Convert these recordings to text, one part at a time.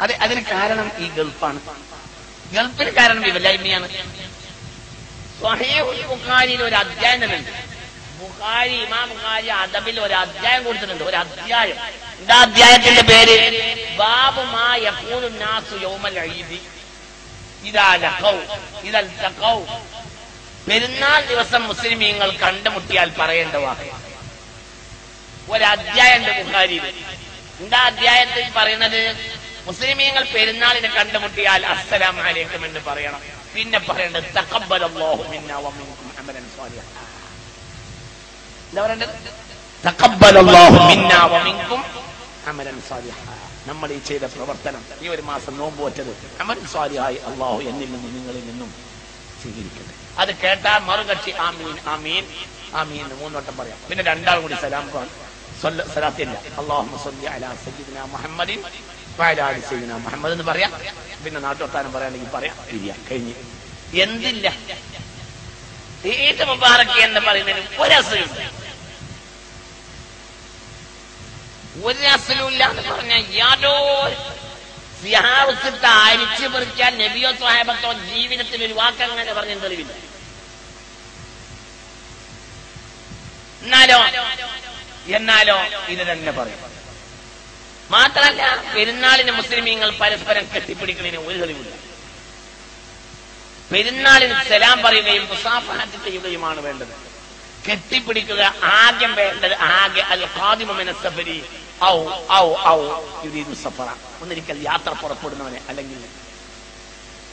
അതിന് കാരണം ഈ ഗൾഫാണ്. ഗൾഫിന് കാരണം വിവലായ്മയാണ്. സ്വഹീഹുൽ ബുഖാരിയിൽ ഒരു അധ്യായം ഉണ്ട്. ഇമാം ബുഖാരി അദബിൽ ഒരു അധ്യായം കൊടുത്തിട്ടുണ്ട്. ഒരു അധ്യായം. എന്താ അധ്യായത്തിന്റെ പേര്? ബാബു മാ യഖൂലു നാസു യൗമൽ ഈദി ഇദാ ലഖൗ ഇദൽ തഖൗ. പെരുന്നാൾ ദിവസം മുസ്ലിമീങ്ങൾ കണ്ടുമുട്ടിയാൽ പറയേണ്ട വാക്ക്. ഒരു അധ്യായമുണ്ട് ബുഖാരിയിൽ. എന്താ അധ്യായത്തിൽ പറയുന്നത്? മുസ്ലിമീങ്ങൾ പെരുന്നാളിനെ കണ്ടുമുട്ടിയാൽ അസ്സലാമു അലൈക്കും എന്ന് പറയണം. പിന്നെ പറയേണ്ടത് തഖബ്ബലല്ലാഹു മിന്നാ വമിൻകും അമലൻ സ്വാലിഹ. എന്താ പറയേണ്ടത്? തഖബ്ബലല്ലാഹു മിന്നാ വമിൻകും അമലൻ സ്വാലിഹ. നമ്മൾ ഈ ചെയ്ത പ്രവർത്തനം, ഈ ഒരു മാസം നോമ്പ് വെച്ചത് അമലൻ സ്വാലിഹായി അല്ലാഹു എന്നിൽ നിന്നും നിങ്ങളിൽ നിന്നും സ്വീകരിക്കട്ടെ. അത് കേട്ടാൽ മറുകക്ഷി ആമീൻ ആമീൻ ആമീൻ എന്ന് 3 വട്ടം പറയാം. പിന്നെ 2 ആൾ കൂടി സലാം സലാത്തില്ല. അല്ലാഹുമ്മ സ്വല്ലി അലാ സയ്യിദിനാ മുഹമ്മദിൻ വഅലാ ആലി സയ്യിദിനാ മുഹമ്മദ് എന്ന് പറയാം. പിന്നെ നാട്ടുവർത്താനം പറയാണെങ്കിൽ പറയാം. കഴിഞ്ഞ്. എന്തില്ല ഈദ് മുബാറക് എന്ന് പറയുന്നതിന് ഒരസുലുണ്ട്. ഒരസുലില്ല എന്ന് പറഞ്ഞാൽ യാതൊരു സിയാറത്തിട്ട് അരിച്ചു പറിക്കാൻ നബിയോ സ്വഹാബത്തോ ജീവിതത്തിൽ ഒരു വാക്കങ്ങനെ പറഞ്ഞ തെളിവില്ല. എന്നാലോ ഇത് തന്നെ പറയും. മാത്രമല്ല പെരുന്നാളിന് മുസ്ലിമീങ്ങൾ പരസ്പരം കെട്ടിപ്പിടിക്കുന്നതിന് ഒരു തെളിവില്ല. പെരുന്നാളിന് സലാം പറയുകയും മുസാഫഹത്ത് ചെയ്യുകയുമാണ് വേണ്ടത്. കെട്ടിപ്പിടിക്കുക ആദ്യം വേണ്ടത്. ആകെ അൽ ഖാദിമു മിന സഫരി ഔ ഔ ഔ യുരീദു സഫറ. ഒന്നിരിക്കൽ യാത്ര പുറപ്പെടുന്നവനെ, അല്ലെങ്കിൽ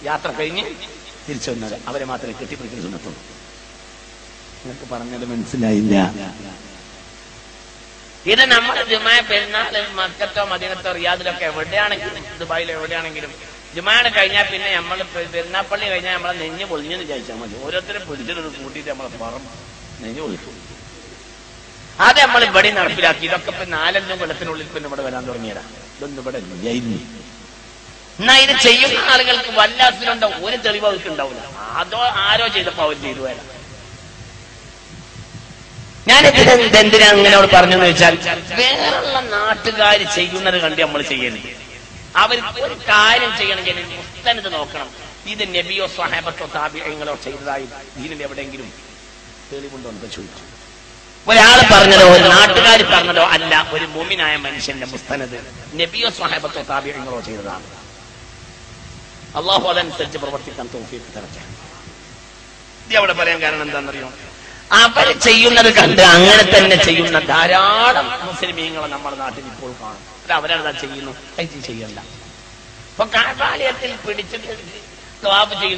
യാത്ര കഴിഞ്ഞ് തിരിച്ചു വന്നത്, അവരെ മാത്രമേ കെട്ടിപ്പിടിക്കുന്ന സുന്നത്തുള്ളൂ. നിങ്ങൾക്ക് പറഞ്ഞത് മനസ്സിലായില്ല. ഇത് നമ്മുടെ ജുമാ പെരുന്നാൾ മക്കത്തോ മദീനത്തോ റിയാദിലൊക്കെ എവിടെയാണെങ്കിലും ദുബായിലോ എവിടെയാണെങ്കിലും ജുമാനെ കഴിഞ്ഞാൽ പിന്നെ നമ്മൾ പെരുന്നാപ്പള്ളി കഴിഞ്ഞാൽ നമ്മളെ നെഞ്ഞ് പൊളിഞ്ഞെന്ന് വിചാരിച്ചാൽ മതി. ഓരോരുത്തരും പിടിച്ചിട്ട് കൂട്ടിയിട്ട് നമ്മളെ നെഞ്ഞ് പൊളിച്ചു. അത് നമ്മൾ ഇവിടെ നടപ്പിലാക്കി. ഇതൊക്കെ ഇപ്പൊ 4 കൊല്ലത്തിനുള്ളിൽ പിന്നെ ഇവിടെ വരാൻ തുടങ്ങിയതാ. ഇതൊന്നും ഇവിടെ ഇല്ലായിരുന്നു. എന്നാ ഇത് ചെയ്യുന്ന ആളുകൾക്ക് വല്ല അസുഖമുണ്ടോ? ഒരു തെളിവ് അവർക്ക് ഉണ്ടാവില്ല. അതോ ആരോ ചെയ്തപ്പോ അവർ ചെയ്തു വരാം. ഞാനിത് എന്തിനാ അങ്ങനെ പറഞ്ഞെന്ന് വെച്ചാൽ, വേറെയുള്ള നാട്ടുകാർ ചെയ്യുന്നത് കണ്ട് നമ്മൾ ചെയ്യരുത്. അവർക്ക് ഒരു കാര്യം ചെയ്യണമെങ്കിൽ മുസ്തനദ് നോക്കണം. ഇത് നബിയോ സ്വഹാബത്തോ താബിഈങ്ങളോ ചെയ്തതായി ദീനിൽ എവിടെയെങ്കിലും തെളിവുണ്ടോ എന്ന് ചോദിച്ചു. ഒരാൾ പറഞ്ഞതോ ഒരു നാട്ടുകാർ പറഞ്ഞതോ അല്ല, ഒരു മുഅ്മിനായ മനുഷ്യന്റെ മുസ്തനദ് നബിയോ സ്വഹാബത്തോ താബിഈങ്ങളോ ചെയ്തതാണ്. അല്ലാഹു അതനുസരിച്ച് പ്രവർത്തിക്കാൻ തൗഫീഖ് തരട്ടെ. ഇത് അവിടെ പറയാൻ കാരണം എന്താണെന്നറിയോ? അവർ ചെയ്യുന്നത് കണ്ട് അങ്ങനെ തന്നെ ചെയ്യുന്ന ധാരാളം മുസ്ലിമീങ്ങളെ നമ്മുടെ നാട്ടിൽ ഇപ്പോൾ കാണും. അവരതാ ചെയ്യുന്നു, അത് ചെയ്യണ്ട. ഇപ്പൊ കാബാലയത്തിൽ പിടിച്ചിട്ട് തവാഫ് ചെയ്യുന്നു.